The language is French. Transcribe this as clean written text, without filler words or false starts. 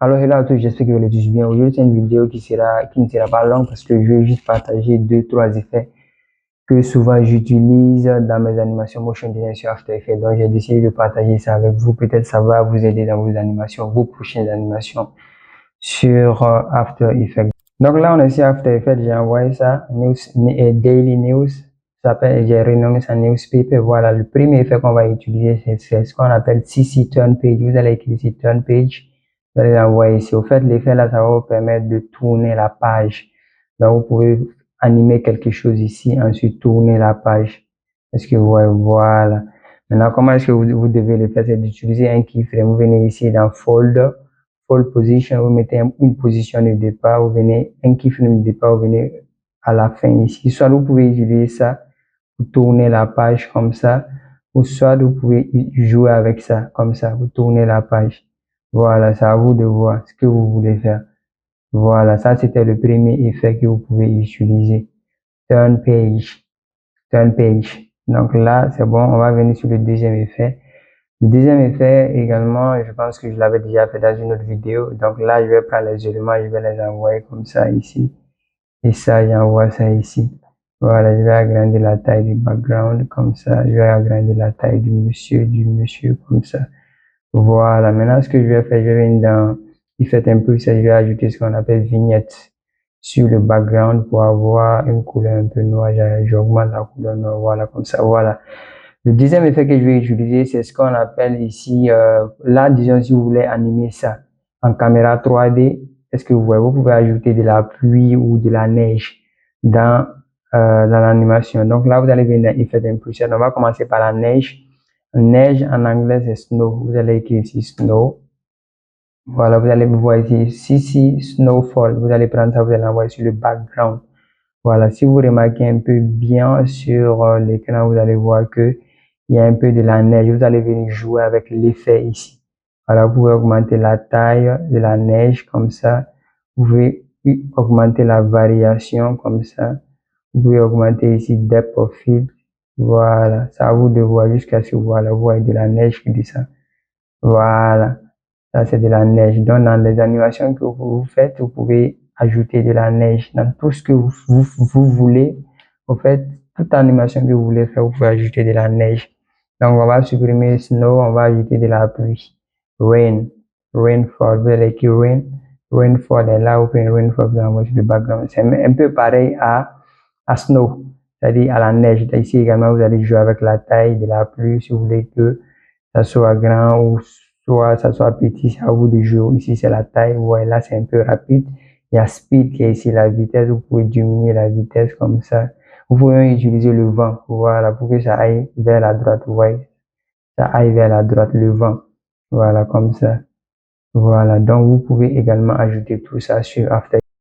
Alors hello à tous, j'espère que vous allez tous bien. Aujourd'hui c'est une vidéo qui ne sera pas longue parce que je vais juste partager 2-3 effets que souvent j'utilise dans mes animations motion design sur After Effects. Donc j'ai décidé de partager ça avec vous. Peut-être ça va vous aider dans vos animations, vos prochaines animations sur After Effects. Donc là on est sur After Effects, j'ai envoyé ça, Daily News, j'ai renommé ça Newspaper. Voilà, le premier effet qu'on va utiliser c'est ce qu'on appelle CC Turn Page. Vous allez écrire ici Turn Page. Vous allez l'envoyer ici. Au fait, l'effet là, ça va vous permettre de tourner la page. Donc, vous pouvez animer quelque chose ici, ensuite tourner la page. Est-ce que vous voyez? Voilà. Maintenant, comment est-ce que vous devez le faire? C'est d'utiliser un keyframe. Vous venez ici dans Folder, Fold Position, vous mettez une position de départ, vous venez un keyframe de départ, vous venez à la fin ici. Soit vous pouvez utiliser ça pour tourner la page comme ça, ou soit vous pouvez jouer avec ça, comme ça, vous tournez la page. Voilà, c'est à vous de voir ce que vous voulez faire. Voilà, ça c'était le premier effet que vous pouvez utiliser. Turn page. Turn page. Donc là, c'est bon, on va venir sur le deuxième effet. Le deuxième effet également, je pense que je l'avais déjà fait dans une autre vidéo. Donc là, je vais prendre les éléments, je vais les envoyer comme ça ici. Et ça, j'envoie ça ici. Voilà, je vais agrandir la taille du background comme ça. Je vais agrandir la taille du monsieur comme ça. Voilà, maintenant ce que je vais faire, je vais venir dans Effect Impulse et je vais ajouter ce qu'on appelle vignette sur le background pour avoir une couleur un peu noire. J'augmente la couleur noire, voilà, comme ça, voilà. Le deuxième effet que je vais utiliser, c'est ce qu'on appelle ici, là, disons, si vous voulez animer ça en caméra 3D, est-ce que vous voyez, vous pouvez ajouter de la pluie ou de la neige dans l'animation. Donc là, vous allez venir dans Effect Impulse. On va commencer par la neige. Neige en anglais c'est snow. Vous allez écrire ici snow. Voilà, vous allez me voir ici CC snowfall. Vous allez prendre ça, vous allez l'envoyer sur le background. Voilà, si vous remarquez un peu bien sur l'écran, vous allez voir que il y a un peu de la neige. Vous allez venir jouer avec l'effet ici. Voilà, vous pouvez augmenter la taille de la neige comme ça. Vous pouvez augmenter la variation comme ça. Vous pouvez augmenter ici depth of field. Voilà, ça à vous de voir jusqu'à ce que vous voyez de la neige qui descend. Voilà, ça c'est de la neige. Donc dans les animations que vous faites, vous pouvez ajouter de la neige dans tout ce que vous voulez. En fait, toute animation que vous voulez faire, vous pouvez ajouter de la neige. Donc on va supprimer snow, on va ajouter de la pluie. Rain, rainfall, vous allez écrire rain, rainfall est là, vous pouvez rainfall, vous allez sur le background. C'est un peu pareil à snow, c'est-à-dire à la neige. Ici également, vous allez jouer avec la taille de la pluie si vous voulez que ça soit grand ou soit ça soit petit, c'est à vous de jouer. Ici, c'est la taille, vous voyez là, c'est un peu rapide. Il y a speed qui est ici, la vitesse, vous pouvez diminuer la vitesse comme ça. Vous pouvez utiliser le vent, voilà, pour que ça aille vers la droite, vous voyez. Ça aille vers la droite, le vent. Voilà, comme ça. Voilà, donc vous pouvez également ajouter tout ça sur After